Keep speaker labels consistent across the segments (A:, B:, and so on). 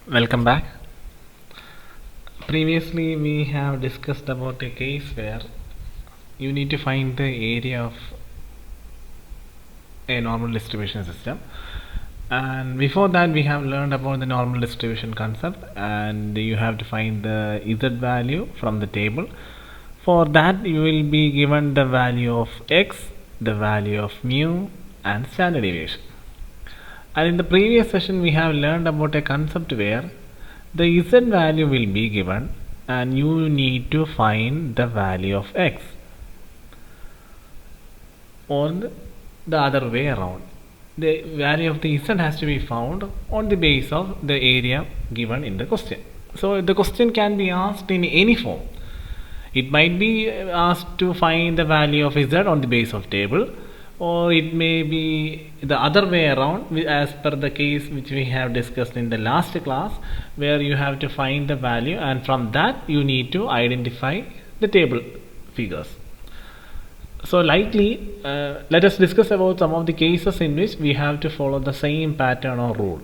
A: Welcome back. Previously, we have discussed about a case where you need to find the area of a normal distribution system, and before that we have learned about the normal distribution concept, and you have to find the z value from the table. For that, you will be given the value of x, the value of mu, and standard deviation. And in the previous session we have learned about a concept where the z value will be given and you need to find the value of x, or the other way around. The value of the z has to be found on the base of the area given in the question. So the question can be asked in any form. It might be asked to find the value of z on the base of table, or it may be the other way around as per the case which we have discussed in the last class, where you have to find the value and from that you need to identify the table figures. So likely, let us discuss about some of the cases in which we have to follow the same pattern or rule.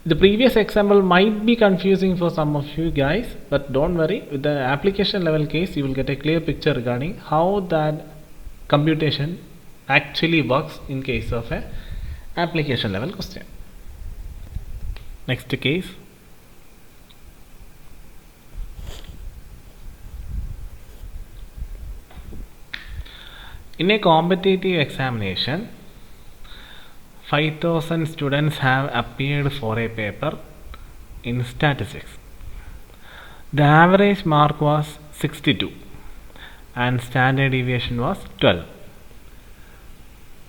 A: The previous example might be confusing for some of you guys, but don't worry, with the application level case you will get a clear picture regarding how that computation actually works in case of a application level question. Next case. In a competitive examination, 5,000 students have appeared for a paper in statistics. The average mark was 62 and standard deviation was 12.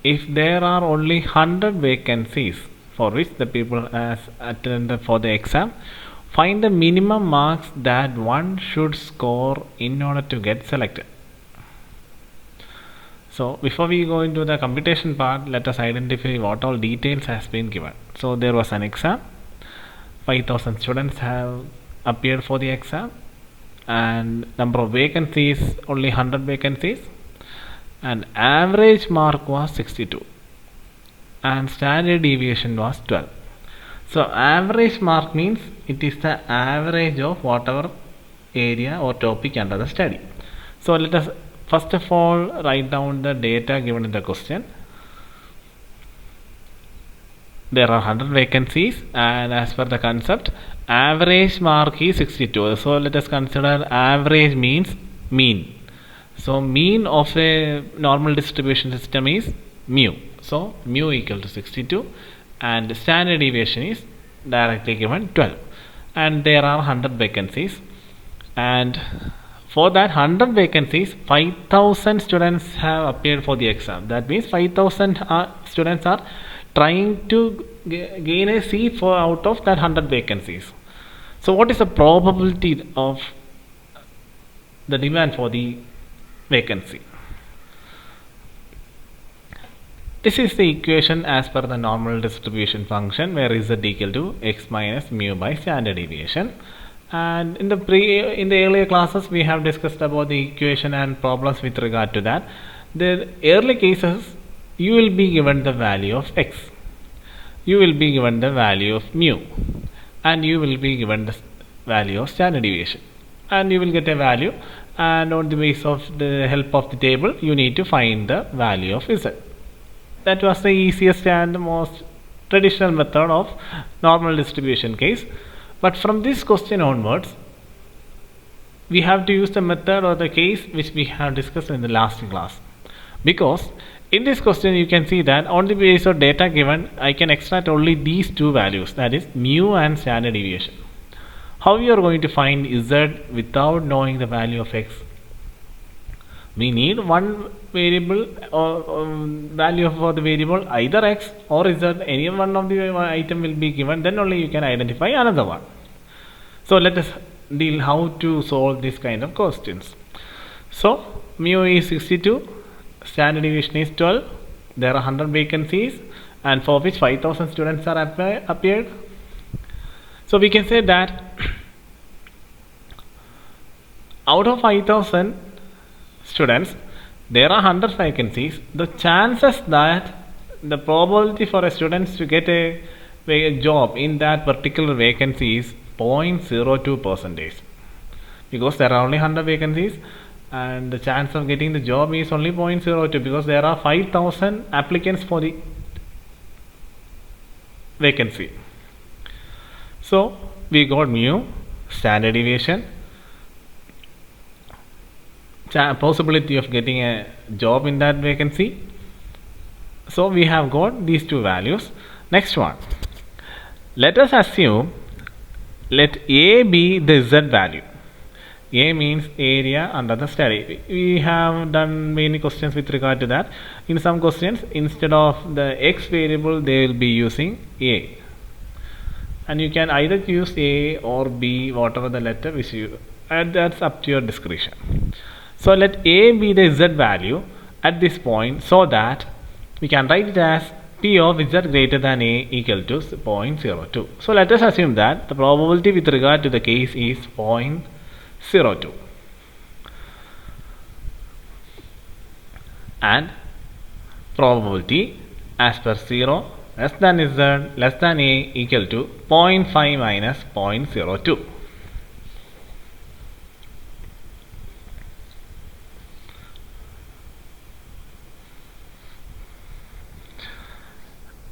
A: If there are only 100 vacancies for which the people has attended for the exam, find the minimum marks that one should score in order to get selected. So before we go into the computation part, let us identify what all details has been given. So there was an exam, 5,000 students have appeared for the exam, and number of vacancies only 100 vacancies, and average mark was 62 and standard deviation was 12. So average mark means it is the average of whatever area or topic under the study. So let us first of all write down the data given in the question. There are 100 vacancies, and as per the concept, average mark is 62. So let us consider average means mean. So mean of a normal distribution system is mu. So mu equal to 62 and standard deviation is directly given 12, and there are 100 vacancies, and for that 100 vacancies 5,000 students have appeared for the exam. That means 5,000 students are trying to gain a seat for out of that 100 vacancies. So what is the probability of the demand for the vacancy? This is the equation as per the normal distribution function, where z equal to x minus mu by standard deviation. And in the earlier classes we have discussed about the equation and problems with regard to that. The early cases, you will be given the value of x, you will be given the value of mu, and you will be given the value of standard deviation, and you will get a value, and on the basis of the help of the table you need to find the value of z. That was the easiest and most traditional method of normal distribution case. But from this question onwards, we have to use the method or the case which we have discussed in the last class, because in this question you can see that on the basis of data given, I can extract only these two values, that is mu and standard deviation. How you are going to find z without knowing the value of x? We need one variable or value for the variable, either x or z, any one of the item will be given, then only you can identify another one. So let us deal how to solve this kind of questions. So mu is 62, standard deviation is 12, there are 100 vacancies, and for which 5,000 students are appeared. So we can say that out of 5,000 students, there are 100 vacancies. The chances that the probability for a student to get a job in that particular vacancy is 0.02 percentage, because there are only 100 vacancies and the chance of getting the job is only 0.02, because there are 5,000 applicants for the vacancy. So we got mu, standard deviation, possibility of getting a job in that vacancy. So we have got these two values. Next one, let us assume let A be the Z value. A means area under the study. We have done many questions with regard to that. In some questions, instead of the X variable, they will be using A, and you can either use A or B, whatever the letter which you, and that's up to your discretion. So let A be the Z value at this point, so that we can write it as P of Z greater than A equal to 0.02. So let us assume that the probability with regard to the case is 0.02, and probability as per 0 less than Z less than A equal to 0.5 minus 0.02.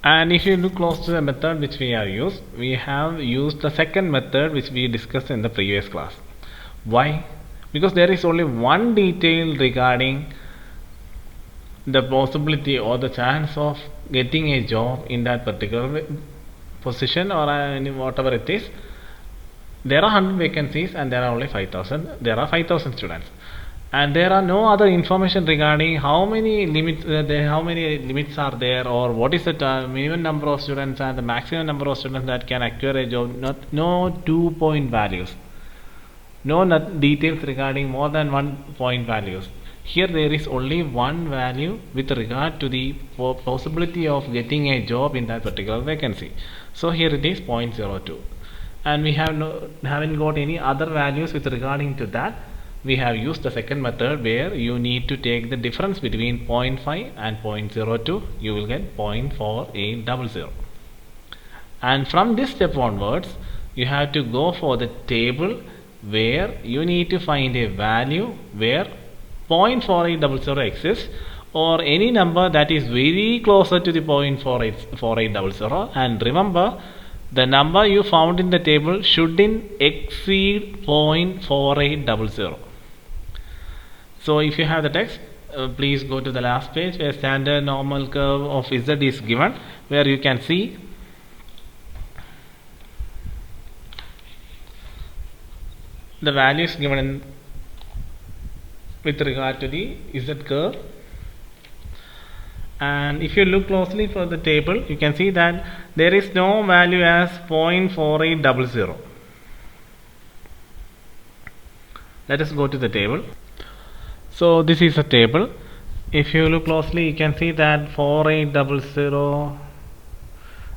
A: And if you look close to the method which we have used the second method which we discussed in the previous class. Why? Because there is only one detail regarding the possibility or the chance of getting a job in that particular position, or whatever it is. There are 100 vacancies and there are only 5,000. There are 5,000 students, and there are no other information regarding how many limits are there, or what is the minimum number of students and the maximum number of students that can acquire a job. No 2-point values, no details regarding more than 1-point values. Here there is only one value with regard to the possibility of getting a job in that particular vacancy. So here it is 0.02, and we haven't got any other values with regarding to that. We have used the second method, where you need to take the difference between 0.5 and 0.02. You will get 0.4800, and from this step onwards you have to go for the table where you need to find a value where 0.4800 exists, or any number that is very closer to the 0.4800. And remember, the number you found in the table shouldn't exceed 0.4800. So if you have the text, please go to the last page where standard normal curve of Z is given, where you can see the values given with regard to the Z curve. And if you look closely for the table, you can see that there is no value as 0.4800. Let us go to the table. So this is a table. If you look closely, you can see that 4800,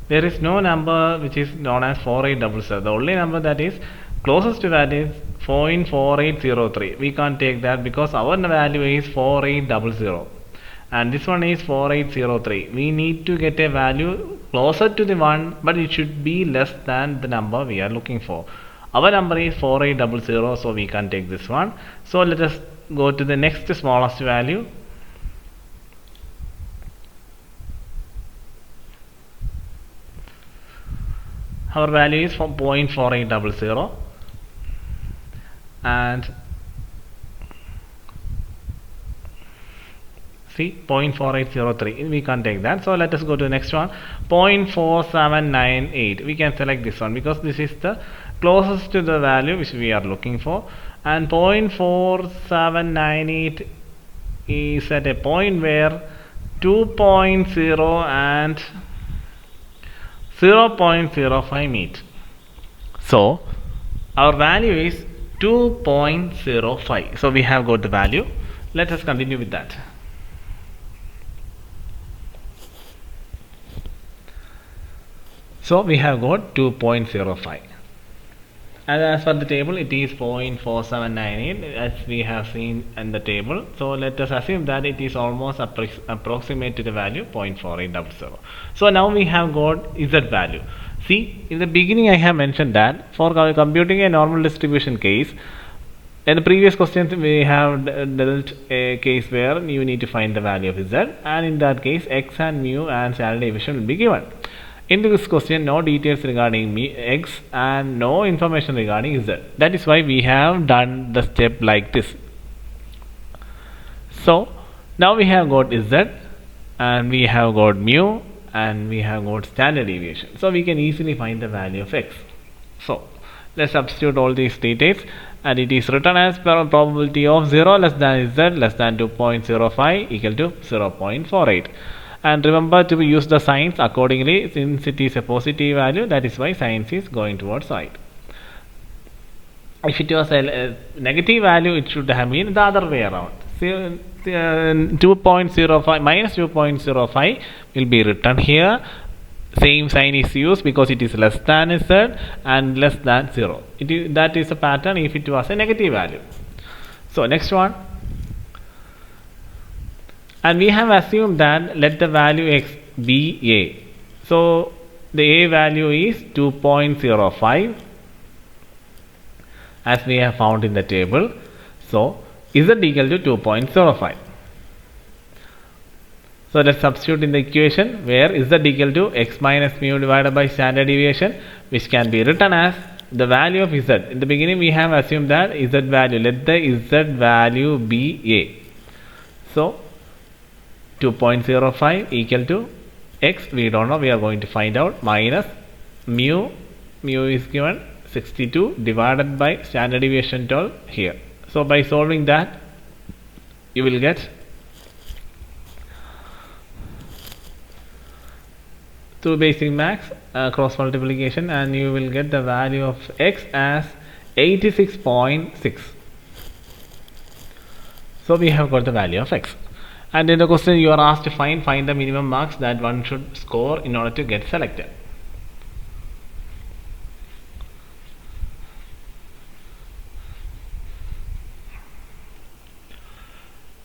A: there is no number which is known as 4800. The only number that is closest to that is 0.4803. We can't take that because our value is 4800 and this one is 4803. We need to get a value closer to the one, but it should be less than the number we are looking for. Our number is 4800, so we can take this one. So let us go to the next smallest value. Our value is 0.4800, and see 0.4803. We can't take that, so let us go to the next one, 0.4798. We can select this one because this is the closest to the value which we are looking for, and 0.4798 is at a point where 2.0 and 0.05 meet. So our value is 2.05. So we have got the value. Let us continue with that. So we have got 2.05. And as for the table, it is 0.4798 as we have seen in the table. So let us assume that it is almost approximate to the value 0.4800. So now we have got Z value. See, in the beginning I have mentioned that for computing a normal distribution case, in the previous questions we have dealt a case where you need to find the value of z, and in that case x and mu and standard deviation will be given. In this question, no details regarding x and no information regarding z. That is why we have done the step like this. So now we have got z and we have got mu and we have got standard deviation. So we can easily find the value of x. So let's substitute all these details, and it is written as probability of 0 less than z less than 2.05 equal to 0.48. And remember to use the signs accordingly, since it is a positive value, that is why signs is going towards side. If it was a negative value, it should have been the other way around. 2.05 minus 2.05 will be written here. Same sign is used because it is less than z and less than 0. That is a pattern if it was a negative value. So next one, and we have assumed that let the value x be a. So the a value is 2.05 as we have found in the table. So z equal to 2.05. So let's substitute in the equation where z equal to x minus mu divided by standard deviation, which can be written as the value of z. In the beginning we have assumed that z value, let the z value be a. So 2.05 equal to x, we don't know, we are going to find out, minus mu is given 62 divided by standard deviation 12 here. So by solving that, you will get 2 basic max cross multiplication, and you will get the value of x as 86.6. So we have got the value of x. And in the question you are asked to find the minimum marks that one should score in order to get selected.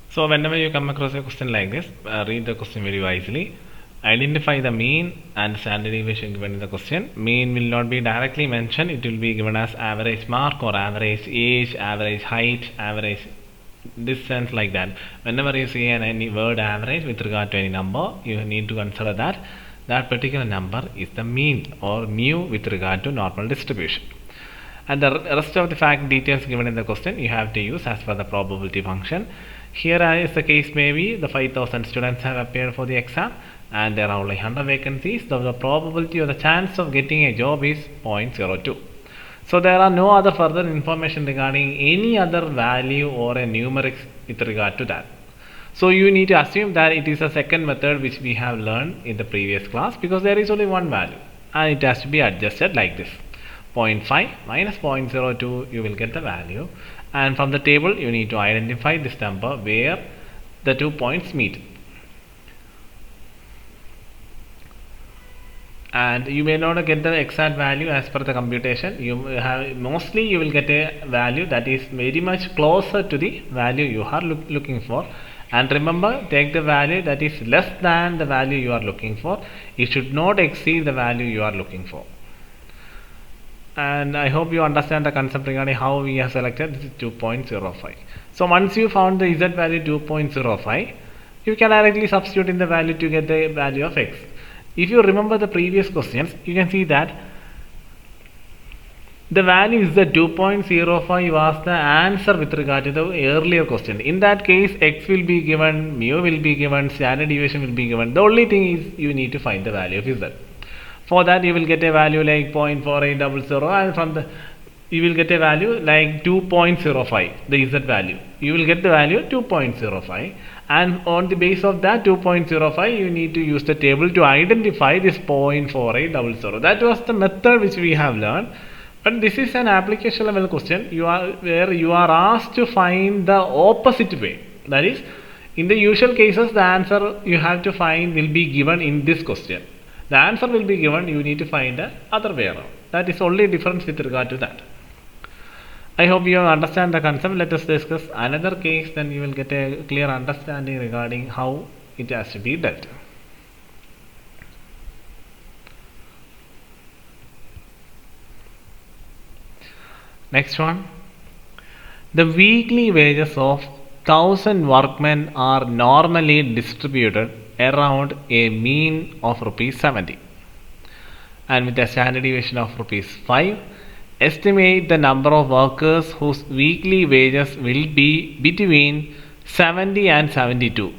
A: So whenever you come across a question like this, read the question very wisely. Identify the mean and standard deviation given in the question. Mean will not be directly mentioned, it will be given as average mark or average age, average height, average distance, like that. Whenever you see any word average with regard to any number, you need to consider that that particular number is the mean or mu with regard to normal distribution. And the rest of the fact details given in the question you have to use as per the probability function. Here as the case may be, the 5,000 students have appeared for the exam and there are only 100 vacancies, so the probability or the chance of getting a job is 0.02. So there are no other further information regarding any other value or a numeric with regard to that. So you need to assume that it is a second method which we have learned in the previous class, because there is only one value and it has to be adjusted like this. 0.5 minus 0.02, you will get the value, and from the table you need to identify this number where the 2 points meet. And you may not get the exact value as per the computation. You will get a value that is very much closer to the value you are looking for. And remember, take the value that is less than the value you are looking for. It should not exceed the value you are looking for. And I hope you understand the concept regarding how we have selected this 2.05. So once you found the z value 2.05, you can directly substitute in the value to get the value of x. If you remember the previous questions, you can see that the value is the 2.05 was the answer with regard to the earlier question. In that case, x will be given, mu will be given, standard deviation will be given. The only thing is you need to find the value of z. For that you will get a value like 0.4800, and from the you will get a value like 2.05, the z value. You will get the value 2.05. And on the base of that 2.05, you need to use the table to identify this 0.4800. That was the method which we have learned. But this is an application level question. Where you are asked to find the opposite way. That is, in the usual cases, the answer you have to find will be given in this question. The answer will be given, you need to find the other way around. That is only difference with regard to that. I hope you understand the concept. Let us discuss another case, then you will get a clear understanding regarding how it has to be dealt. Next one. The weekly wages of 1,000 workmen are normally distributed around a mean of rupees 70 and with a standard deviation of rupees 5. Estimate the number of workers whose weekly wages will be between 70 and 72.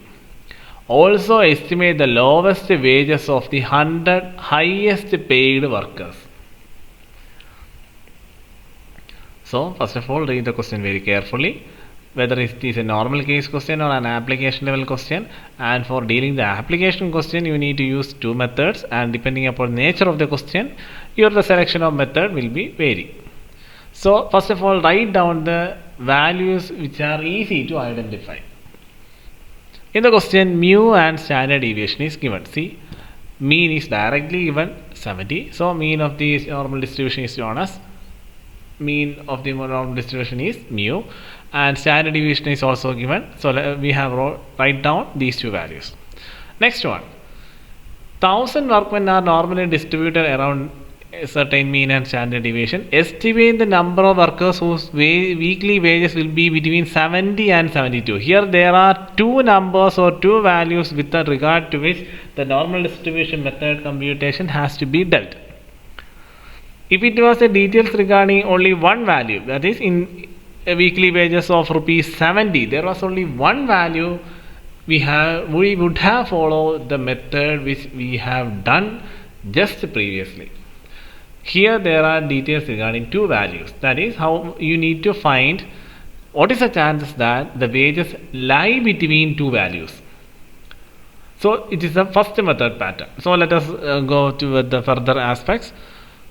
A: Also estimate the lowest wages of the 100 highest paid workers. So first of all, read the question very carefully, whether it is a normal case question or an application level question. And for dealing the application question, you need to use two methods, and depending upon the nature of the question, your selection of method will be vary. So first of all, write down the values which are easy to identify. In the question, mu and standard deviation is given. See, mean is directly given 70. So mean of the normal distribution is known as mean of the normal distribution is mu, and standard deviation is also given. So we have write down these two values. Next one, 1,000 workmen are normally distributed around a certain mean and standard deviation. Estimate the number of workers whose weekly wages will be between 70 and 72. Here there are two numbers or two values with regard to which the normal distribution method computation has to be dealt. If it was a details regarding only one value, that is in a weekly wages of rupees 70, there was only one value, we would have followed the method which we have done just previously. Here there are details regarding two values, that is how you need to find what is the chances that the wages lie between two values. So it is the first method pattern. So let us go to the further aspects.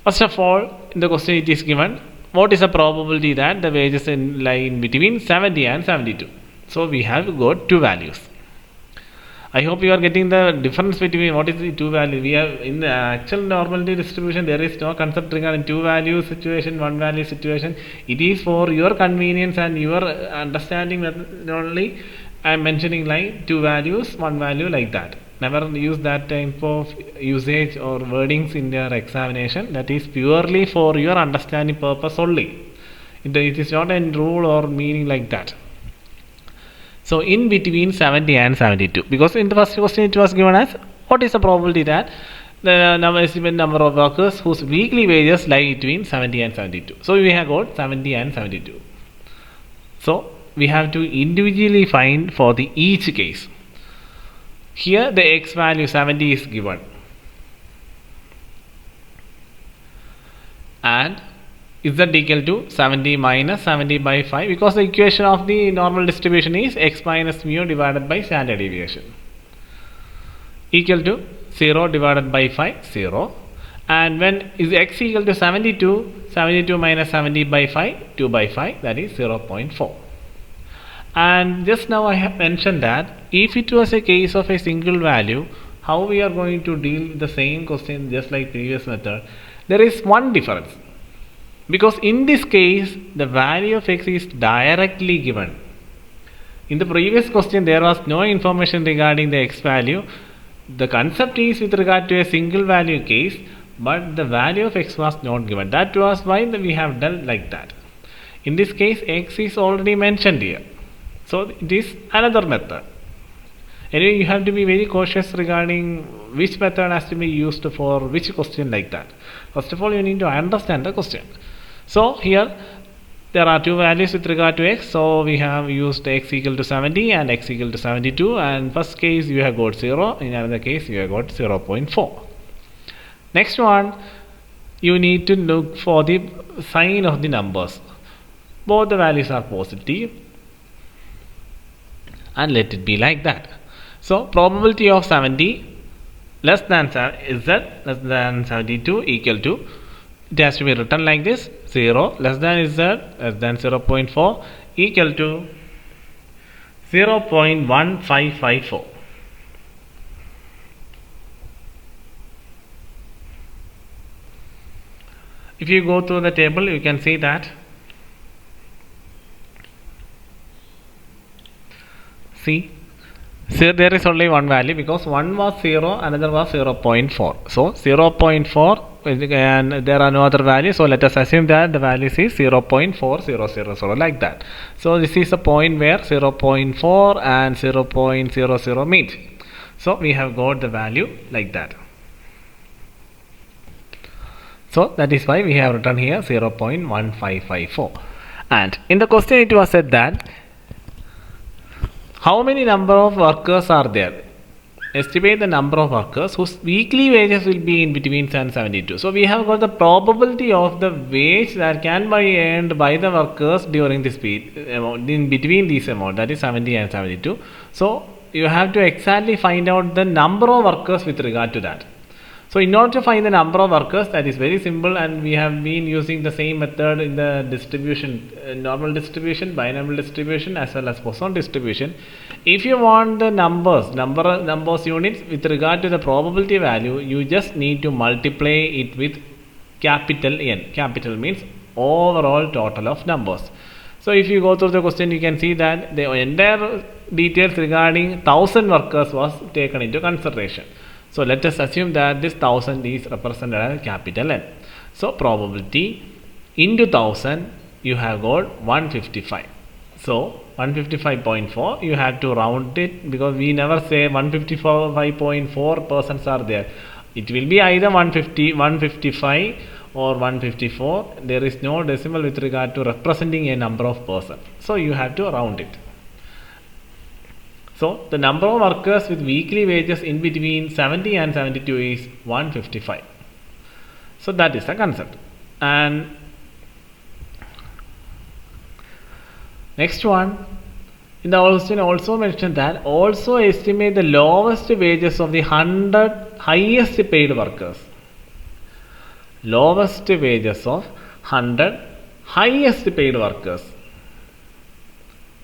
A: First of all, in the question it is given, what is the probability that the wages lie in between 70 and 72. So we have got two values. I hope you are getting the difference between what is the two values. We have in the actual normality distribution, there is no concept regarding two value situation, one value situation. It is for your convenience and your understanding that only I am mentioning like two values, one value, like that. Never use that type of usage or wordings in your examination. That is purely for your understanding purpose only. It is not a rule or meaning like that. So in between 70 and 72, because in the first question it was given as what is the probability that the estimate number of workers whose weekly wages lie between 70 and 72. So we have got 70 and 72. So we have to individually find for the each case. Here the x value 70 is given, and z equal to 70 minus 70 by 5, because the equation of the normal distribution is x minus mu divided by standard deviation, equal to 0 divided by 5, 0. And when is x equal to 72, 72 minus 70 by 5, 2 by 5, that is 0.4. And just now I have mentioned that if it was a case of a single value, how we are going to deal with the same question just like previous method, there is one difference. Because in this case, the value of x is directly given. In the previous question, there was no information regarding the x value. The concept is with regard to a single value case, but the value of x was not given. That was why we have done like that. In this case, x is already mentioned here. So it is another method. Anyway, you have to be very cautious regarding which method has to be used for which question, like that. First of all, you need to understand the question. So here there are two values with regard to x. So we have used x equal to 70 and x equal to 72. And first case you have got 0. In another case you have got 0.4. Next one, you need to look for the sign of the numbers. Both the values are positive, and let it be like that. So probability of 70 less than z less than 72 equal to, it has to be written like this, 0 less than z less than 0.4 equal to 0.1554. If you go through the table, you can see that so there is only one value, because one was 0, another was 0.4. So 0.4 and there are no other values, so let us assume that the value is 0.4000 like that. So this is a point where 0.4 and 0.00 meet. So we have got the value like that. So that is why we have written here 0.1554. And in the question it was said that how many number of workers are there? Estimate the number of workers whose weekly wages will be in between 10 and 72. So we have got the probability of the wage that can be earned by the workers during this amount, in between these amount, that is 70 and 72. So you have to exactly find out the number of workers with regard to that. So in order to find the number of workers, that is very simple, and we have been using the same method in the distribution, normal distribution, binomial distribution, as well as Poisson distribution. If you want the numbers units with regard to the probability value, you just need to multiply it with capital N. Capital means overall total of numbers. So if you go through the question, you can see that the entire details regarding 1000 workers was taken into consideration. So let us assume that this 1000 is represented as capital N. So probability into 1000, you have got 155. So 155.4, you have to round it, because we never say 155.4 persons are there. It will be either 150, 155 or 154. There is no decimal with regard to representing a number of persons. So you have to round it. So the number of workers with weekly wages in between 70 and 72 is 155. So that is the concept. And next one, in the question also mentioned that also estimate the lowest wages of the 100 highest paid workers. Lowest wages of 100 highest paid workers.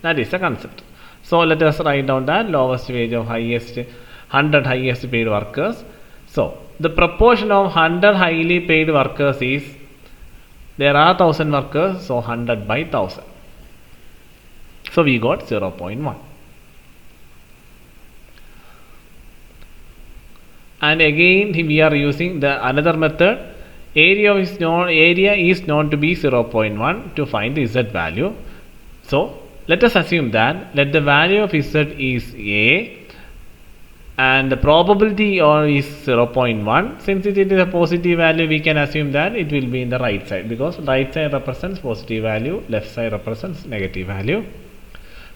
A: That is the concept. So let us write down that lowest wage of 100 highest paid workers. So the proportion of 100 highly paid workers is, there are 1000 workers, so 100 by 1000. So we got 0.1. And again we are using the another method. Area is known to be 0.1 to find the Z value. So let us assume that let the value of Z is A and the probability is 0.1. Since it is a positive value, we can assume that it will be in the right side, because right side represents positive value, left side represents negative value.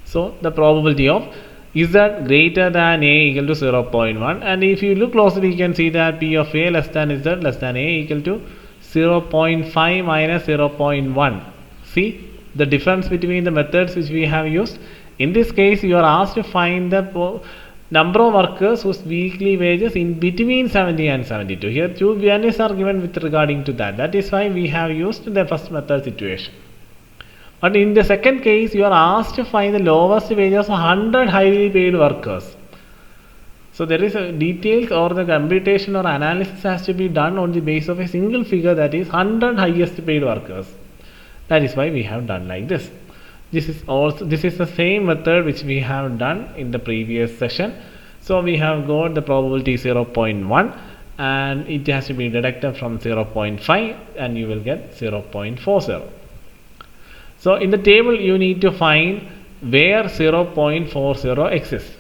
A: So the probability of Z greater than A equal to 0.1, and if you look closely, you can see that P of A less than Z less than A equal to 0.5 minus 0.1. See the difference between the methods which we have used. In this case, you are asked to find the number of workers whose weekly wages in between 70 and 72. Here two values are given with regarding to that. That is why we have used the first method situation. But in the second case, you are asked to find the lowest wages of 100 highly paid workers. So there is a details or the computation or analysis has to be done on the basis of a single figure, that is 100 highest paid workers. That is why we have done like this. This is the same method which we have done in the previous session. So we have got the probability 0.1 and it has to be deducted from 0.5 and you will get 0.40. So in the table you need to find where 0.40 exists.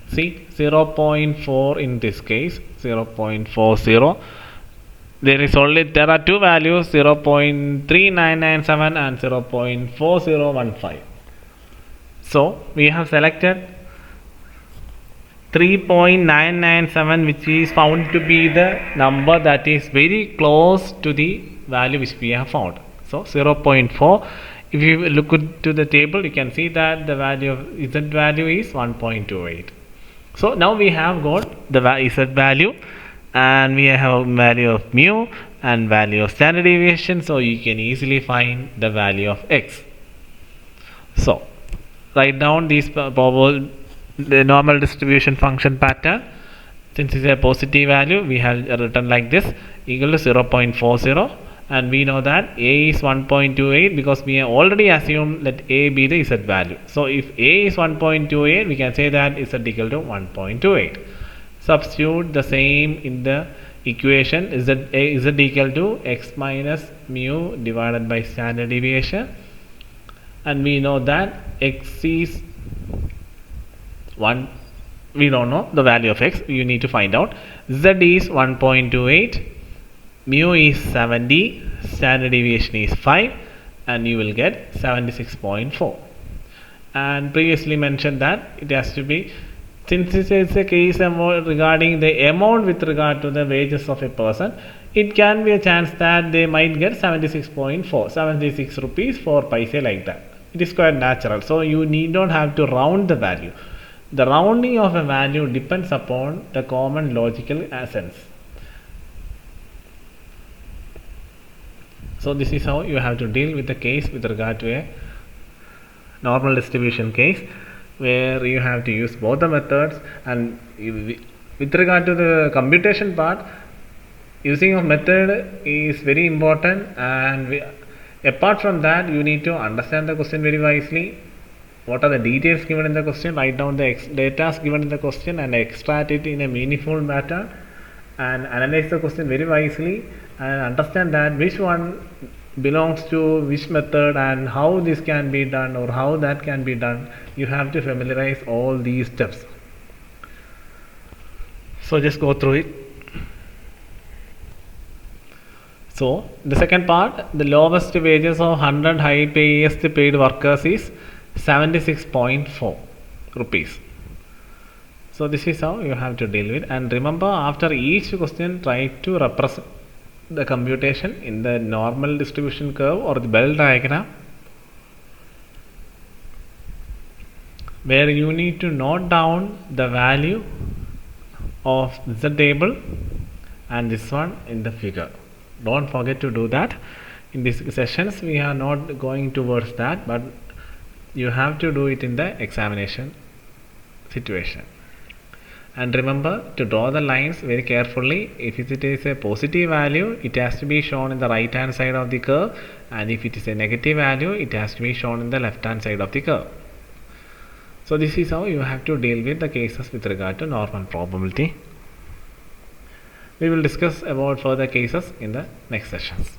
A: See 0.4 in this case, 0.40. There are two values, 0.3997 and 0.4015. So we have selected 3.997, which is found to be the number that is very close to the value which we have found. So 0.4. If you look to the table, you can see that the value of Z value is 1.28. So now we have got the Z value and we have value of mu and value of standard deviation, so you can easily find the value of X. So write down these the normal distribution function pattern. Since it's a positive value, we have written like this, equal to 0.40, and we know that A is 1.28 because we have already assumed let A be the Z value. So if A is 1.28, we can say that Z equal to 1.28. substitute the same in the equation. Z equal to x minus mu divided by standard deviation, and we know that x is 1. We don't know the value of x, you need to find out. Z is 1.28, mu is 70, standard deviation is 5, and you will get 76.4. And previously mentioned that it has to be, since this is a case regarding the amount with regard to the wages of a person, it can be a chance that they might get 76.4, 76 rupees 4 paise, like that. It is quite natural, so you need not have to round the value. The rounding of a value depends upon the common logical sense. So this is how you have to deal with the case with regard to a normal distribution case, where you have to use both the methods. And with regard to the computation part, using of method is very important, and apart from that, you need to understand the question very wisely. What are the details given in the question? Write down the data given in the question and extract it in a meaningful manner, and analyze the question very wisely, and understand that which one belongs to which method and how this can be done or how that can be done. You have to familiarize all these steps. So just go through it. So the second part, the lowest wages of 100 highest paid workers is 76.4 rupees. So this is how you have to deal with. And remember, after each question, try to represent the computation in the normal distribution curve or the bell diagram, where you need to note down the value of the table and this one in the figure. Don't forget to do that. In these sessions we are not going towards that, but you have to do it in the examination situation. And remember to draw the lines very carefully. If it is a positive value, it has to be shown in the right hand side of the curve, and if it is a negative value, it has to be shown in the left hand side of the curve. So this is how you have to deal with the cases with regard to normal probability. We will discuss about further cases in the next sessions.